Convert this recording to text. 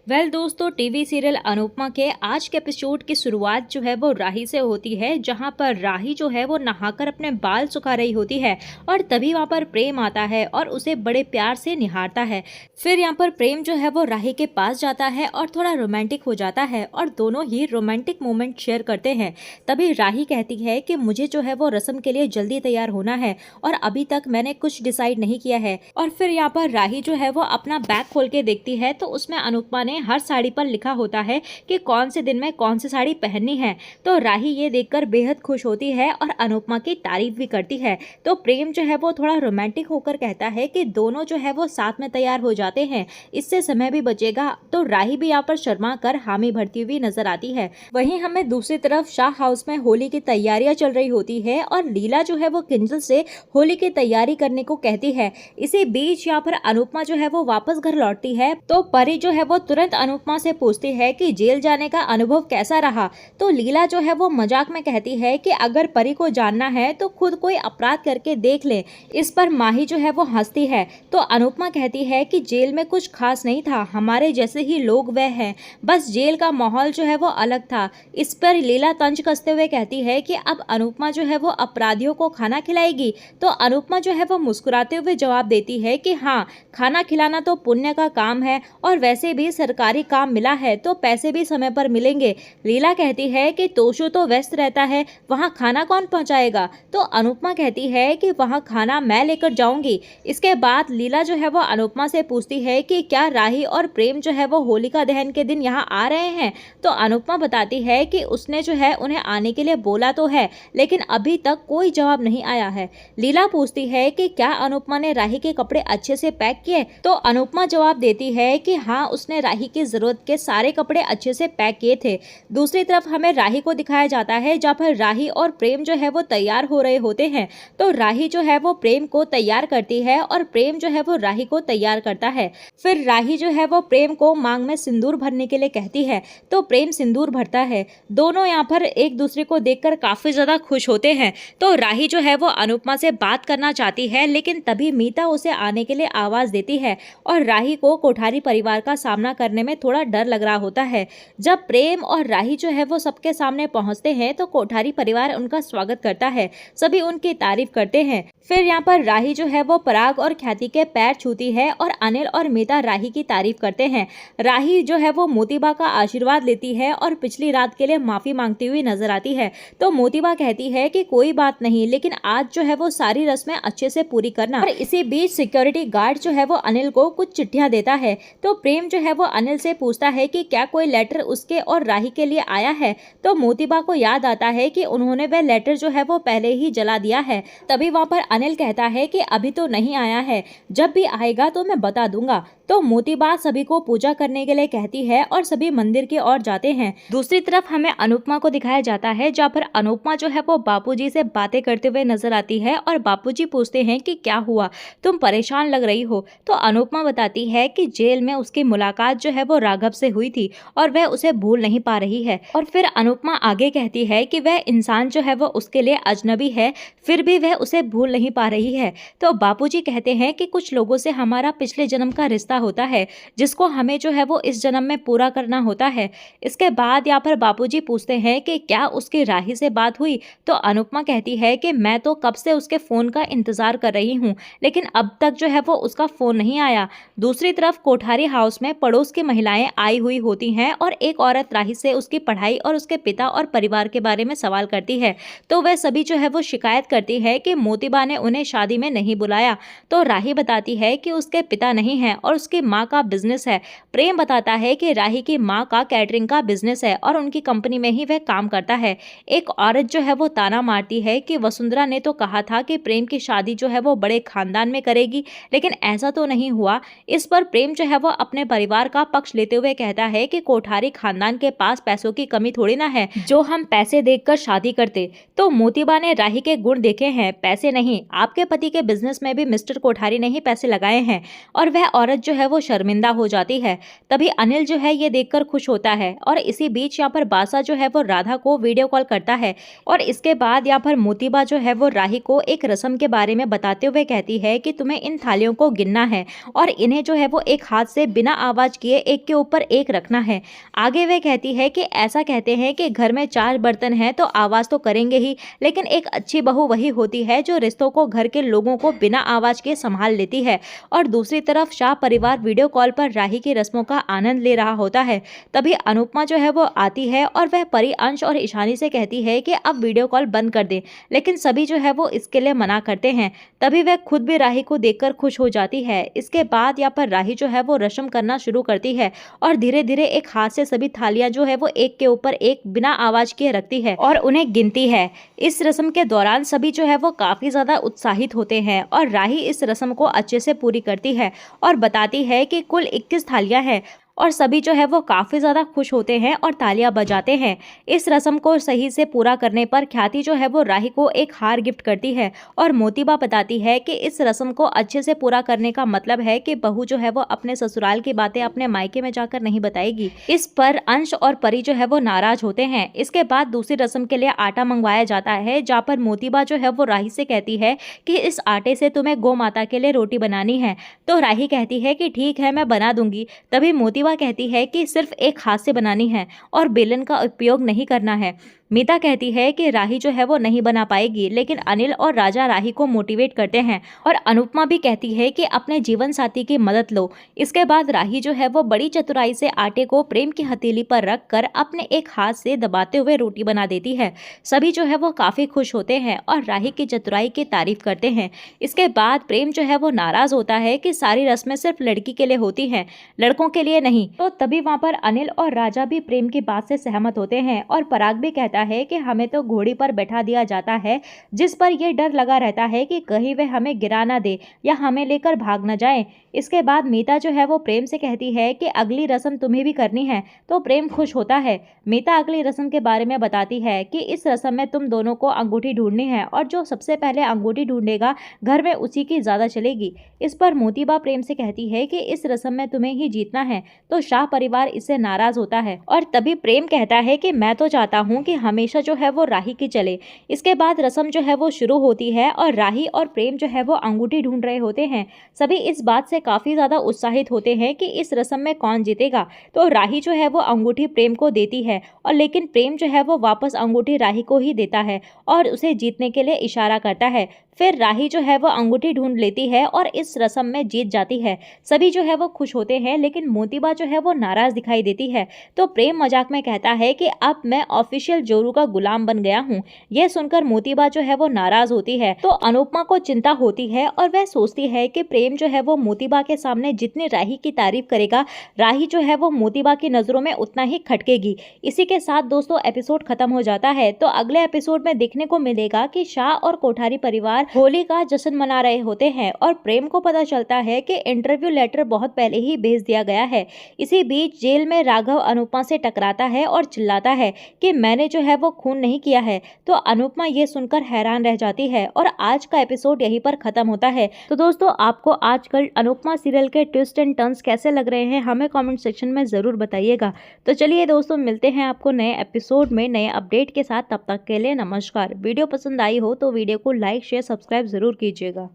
दोस्तों, TV serial Anupama के आज के एपिसोड की शुरुआत जो है वो राही से होती है, जहां पर राही जो है वो नहाकर अपने बाल सुखा रही होती है और तभी वहां पर प्रेम आता है और उसे बड़े प्यार से निहारता है। फिर यहाँ पर प्रेम जो है वो राही के पास जाता है और थोड़ा रोमांटिक हो जाता है और दोनों ही रोमांटिक मोमेंट शेयर करते हैं। तभी राही कहती है कि मुझे जो है वो रस्म के लिए जल्दी तैयार होना है और अभी तक मैंने कुछ डिसाइड नहीं किया है। और फिर यहाँ पर राही जो है वो अपना बैग खोल के देखती है तो उसमें अनुपमा ने हर साड़ी पर लिखा होता है कि कौन से दिन में कौन सी साड़ी पहननी है। तो राही ये देखकर बेहद खुश होती है और अनुपमा की तारीफ भी करती है। तो प्रेम जो है वो थोड़ा रोमांटिक होकर कहता है कि दोनों जो है वो साथ में तैयार हो जाते हैं, इससे समय भी बचेगा। तो राही भी यहाँ पर शर्मा कर हामी भरती हुई नजर आती है। वहीं हमें दूसरी तरफ शाह हाउस में होली की तैयारियां चल रही होती है और लीला जो है वो किंजल से होली की तैयारी करने को कहती है। इसी बीच यहाँ पर अनुपमा जो है वो वापस घर लौटती है तो परी जो है वो तुरंत अनुपमा से पूछती है कि जेल जाने का अनुभव कैसा रहा। तो लीला जो है वो मजाक में कहती है कि अगर परी को जानना है तो खुद कोई अपराध करके देख ले। इस पर माही जो है वो हंसती है। तो अनुपमा कहती है कि जेल में कुछ खास नहीं था, हमारे जैसे ही लोग वह हैं, बस जेल का माहौल जो है वो अलग था। इस पर लीला तंज कसते हुए कहती है कि अब अनुपमा जो है वो अपराधियों को खाना खिलाएगी। तो अनुपमा जो है वो मुस्कुराते हुए जवाब देती है कि हाँ, खाना खिलाना तो पुण्य का काम है और वैसे भी सरकारी काम मिला है तो पैसे भी समय पर मिलेंगे। लीला कहती है कि तोशु तो व्यस्त रहता है, वहाँ खाना कौन पहुँचाएगा। तो अनुपमा कहती है कि वहाँ खाना मैं लेकर जाऊंगी। इसके बाद लीला जो है वो अनुपमा से पूछती है कि क्या राही और प्रेम जो है वो होलिका दहन के दिन यहाँ आ रहे हैं। तो अनुपमा बताती है कि उसने जो है उन्हें आने के लिए बोला तो है, लेकिन अभी तक कोई जवाब नहीं आया है। लीला पूछती है कि क्या अनुपमा ने राही के कपड़े अच्छे से पैक किए। तो अनुपमा जवाब देती है कि हाँ, उसने राही की जरूरत के सारे कपड़े अच्छे से पैक किए थे। दूसरी तरफ हमें राही को दिखाया जाता है जहाँ पर राही और प्रेम जो है वो तैयार हो रहे होते हैं। तो राही जो है वो प्रेम को तैयार करती है और प्रेम जो है वो राही को तैयार करता है। फिर राही जो है वो प्रेम को मांग में सिंदूर भरने के लिए कहती है तो प्रेम सिंदूर भरता है। दोनों यहाँ पर एक दूसरे को देखकर काफी ज्यादा खुश होते हैं। तो राही जो है वो अनुपमा से बात करना चाहती है, लेकिन तभी मीता उसे आने के लिए आवाज देती है और राही को कोठारी परिवार का सामना करने में थोड़ा डर लग रहा होता है। जब प्रेम और राही जो है वो सबके सामने पहुंचते हैं तो कोठारी परिवार उनका स्वागत करता है, सभी उनकी तारीफ करते हैं। फिर यहाँ पर राही जो है वो पराग और ख्याति के पैर छूती है और अनिल और मीता राही की तारीफ करते हैं। राही जो है वो मोतीबा का आशीर्वाद लेती है और पिछली रात के लिए माफी मांगती हुई नजर आती है। तो मोतीबा कहती है कि कोई बात नहीं, लेकिन आज जो है वो सारी रस्में अच्छे से पूरी करना। और इसी बीच सिक्योरिटी गार्ड जो है वो अनिल को कुछ चिट्ठियां देता है। तो प्रेम जो है वो अनिल से पूछता है कि क्या कोई लेटर उसके और राही के लिए आया है। तो मोतीबा को याद आता है कि उन्होंने वह लेटर जो है वो पहले ही जला दिया है। तभी वहाँ पर अनिल कहता है कि अभी तो नहीं आया है, जब भी आएगा तो मैं बता दूंगा। तो मोतीबा सभी को पूजा करने के लिए कहती है और सभी मंदिर की ओर जाते हैं। दूसरी तरफ हमें अनुपमा को दिखाया जाता है जहाँ पर अनुपमा जो है वो बापूजी से बातें करते हुए नजर आती है और बापूजी पूछते हैं कि क्या हुआ, तुम परेशान लग रही हो। तो अनुपमा बताती है कि जेल में उसकी मुलाकात जो है वो राघव से हुई थी और वह उसे भूल नहीं पा रही है। और फिर अनुपमा आगे कहती है कि वह इंसान जो है वो उसके लिए अजनबी है, फिर भी वह उसे भूल नहीं पा रही है। तो बापूजी कहते हैं कि कुछ लोगों से हमारा पिछले जन्म का रिश्ता होता है, जिसको हमें जो है वो इस जन्म में पूरा करना होता है। इसके बाद यहाँ पर बापूजी पूछते हैं कि क्या उसकी राही से बात हुई। तो अनुपमा कहती है कि मैं तो कब से उसके फोन का इंतजार कर रही हूँ, लेकिन अब तक जो है वो उसका फोन नहीं आया। दूसरी तरफ कोठारी हाउस में पड़ोस की महिलाएं आई हुई होती हैं और एक औरत राही से उसकी पढ़ाई और उसके पिता और परिवार के बारे में सवाल करती है। तो वह सभी जो है वो शिकायत करती है कि मोतीबा ने उन्हें शादी में नहीं बुलाया। तो राही बताती है कि उसके पिता नहीं है और उसकी माँ का बिजनेस है। प्रेम बताता है कि राही की माँ का कैटरिंग का बिजनेस है और उनकी कंपनी में ही वह काम करता है। एक औरत जो है वो ताना मारती है कि वसुंधरा ने तो कहा था कि प्रेम की शादी जो है वो बड़े खानदान में करेगी, लेकिन ऐसा तो नहीं हुआ। इस पर प्रेम जो है वो अपने परिवार का पक्ष लेते हुए कहता है कि कोठारी खानदान के पास पैसों की कमी थोड़ी ना है जो हम पैसे देखकर शादी करते। तो मोतीबा ने राही के गुण देखे हैं, पैसे नहीं। आपके पति के बिजनेस में भी मिस्टर कोठारी ने ही पैसे लगाए हैं। और वह औरत जो है वो शर्मिंदा हो जाती है। तभी अनिल जो है ये देखकर खुश होता है और इसी बीच यहाँ पर बासा जो है वो राधा को वीडियो कॉल करता है और इसके बाद यहाँ पर मोतीबा जो है वो राही को एक रस्म के बारे में बताते हुए कहती है कि तुम्हें इन थालियों को गिनना है और इन्हें जो है वो एक हाथ से बिना आवाज किए एक के ऊपर एक रखना है। आगे वह कहती है कि ऐसा कहते हैं कि घर में 4 बर्तन हैं तो आवाज़ तो करेंगे ही, लेकिन एक अच्छी बहू वही होती है जो रिश्तों को, घर के लोगों को बिना आवाज़ के संभाल लेती है। और दूसरी तरफ शाह परिवार वीडियो कॉल पर राही की रस्मों का आनंद ले रहा होता है। तभी अनुपमा जो है वो आती है और वह परी, अंश और ईशानी से कहती है कि अब वीडियो कॉल बंद कर दें, लेकिन सभी जो है वो इसके लिए मना करते हैं। तभी वह खुद भी राही को देखकर खुश हो जाती है। इसके बाद यहाँ पर राही जो है वो रस्म करना शुरू करती है और धीरे धीरे एक हाथ से सभी थालियां जो है वो एक के ऊपर एक बिना आवाज किए रखती है और उन्हें गिनती है। इस रस्म के दौरान सभी जो है वो काफी ज्यादा उत्साहित होते हैं और राही इस रस्म को अच्छे से पूरी करती है और बताती है कि कुल 21 थालियां हैं और सभी जो है वो काफ़ी ज़्यादा खुश होते हैं और तालियां बजाते हैं। इस रस्म को सही से पूरा करने पर ख्याति जो है वो राही को एक हार गिफ्ट करती है और मोतीबा बताती है कि इस रस्म को अच्छे से पूरा करने का मतलब है कि बहू जो है वो अपने ससुराल की बातें अपने मायके में जाकर नहीं बताएगी। इस पर अंश और परी जो है वो नाराज होते हैं। इसके बाद दूसरी रस्म के लिए आटा मंगवाया जाता है, जहाँ पर मोतीबा जो है वो राही से कहती है कि इस आटे से तुम्हें गौ माता के लिए रोटी बनानी है। तो राही कहती है कि ठीक है, मैं बना दूंगी। तभी मोतीबा कहती है कि सिर्फ एक हाथ से बनानी है और बेलन का उपयोग नहीं करना है। मीता कहती है कि राही जो है वो नहीं बना पाएगी, लेकिन अनिल और राजा राही को मोटिवेट करते हैं और अनुपमा भी कहती है कि अपने जीवन साथी की मदद लो। इसके बाद राही जो है वो बड़ी चतुराई से आटे को प्रेम की हथेली पर रखकर अपने एक हाथ से दबाते हुए रोटी बना देती है। सभी जो है वो काफी खुश होते हैं और राही की चतुराई की तारीफ करते हैं। इसके बाद प्रेम जो है वो नाराज होता है कि सारी रस्में सिर्फ लड़की के लिए होती हैं, लड़कों के लिए नहीं। तो तभी वहाँ पर अनिल और राजा भी प्रेम की बात से सहमत होते हैं और पराग भी कहता है कि हमें तो घोड़ी पर बैठा दिया जाता है, जिस पर यह डर लगा रहता है कि कहीं वे हमें गिरा ना दे या हमें लेकर भाग न जाए। इसके बाद मीता जो है वो प्रेम से कहती है कि अगली रस्म तुम्हें भी करनी है। तो प्रेम खुश होता है। मीता अगली रस्म के बारे में बताती है कि इस रस्म में तुम दोनों को अंगूठी ढूंढनी है और जो सबसे पहले अंगूठी ढूंढेगा घर में उसी की ज्यादा चलेगी। इस पर मोतीबा प्रेम से कहती है कि इस रस्म में तुम्हें ही जीतना है। तो शाह परिवार इससे नाराज होता है और तभी प्रेम कहता है कि मैं तो चाहता हूँ कि हमेशा जो है वो राही की चले। इसके बाद रस्म जो है वो शुरू होती है और राही और प्रेम जो है वो अंगूठी ढूंढ रहे होते हैं। सभी इस बात से काफी ज्यादा उत्साहित होते हैं कि इस रस्म में कौन जीतेगा। तो राही जो है वो अंगूठी प्रेम को देती है और लेकिन प्रेम जो है वो वापस अंगूठी राही को ही देता है और उसे जीतने के लिए इशारा करता है। फिर राही जो है वो अंगूठी ढूंढ लेती है और इस रस्म में जीत जाती है। सभी जो है वो खुश होते हैं, लेकिन मोतीबा जो है वो नाराज दिखाई देती है। तो प्रेम मजाक में कहता है कि अब मैं ऑफिशियल जोरू का गुलाम बन गया हूँ। यह सुनकर मोतीबा जो है वो नाराज होती है। तो अनुपमा को चिंता होती है और वह सोचती है कि प्रेम जो है वो मोतीबा के सामने जितनी राही की तारीफ करेगा, राही जो है वो मोतीबा की नजरों में उतना ही खटकेगी। इसी के साथ दोस्तों एपिसोड खत्म हो जाता है। तो अगले एपिसोड में देखने को मिलेगा कि शाह और कोठारी परिवार होली का जश्न मना रहे होते हैं और प्रेम को पता चलता है कि इंटरव्यू लेटर बहुत पहले ही भेज दिया गया है। इसी बीच जेल में राघव अनुपमा से टकराता है और चिल्लाता है कि मैंने जो है वो खून नहीं किया है। तो अनुपमा ये सुनकर हैरान रह जाती है और आज का एपिसोड यहीं पर खत्म होता है। तो दोस्तों आपको आजकल अनुपमा सीरियल के ट्विस्ट एंड टर्न्स कैसे लग रहे हैं, हमें कमेंट सेक्शन में जरूर बताइएगा। तो चलिए दोस्तों मिलते हैं आपको नए एपिसोड में नए अपडेट के साथ। तब तक के लिए नमस्कार। वीडियो पसंद आई हो तो वीडियो को लाइक शेयर सब्सक्राइब जरूर कीजिएगा।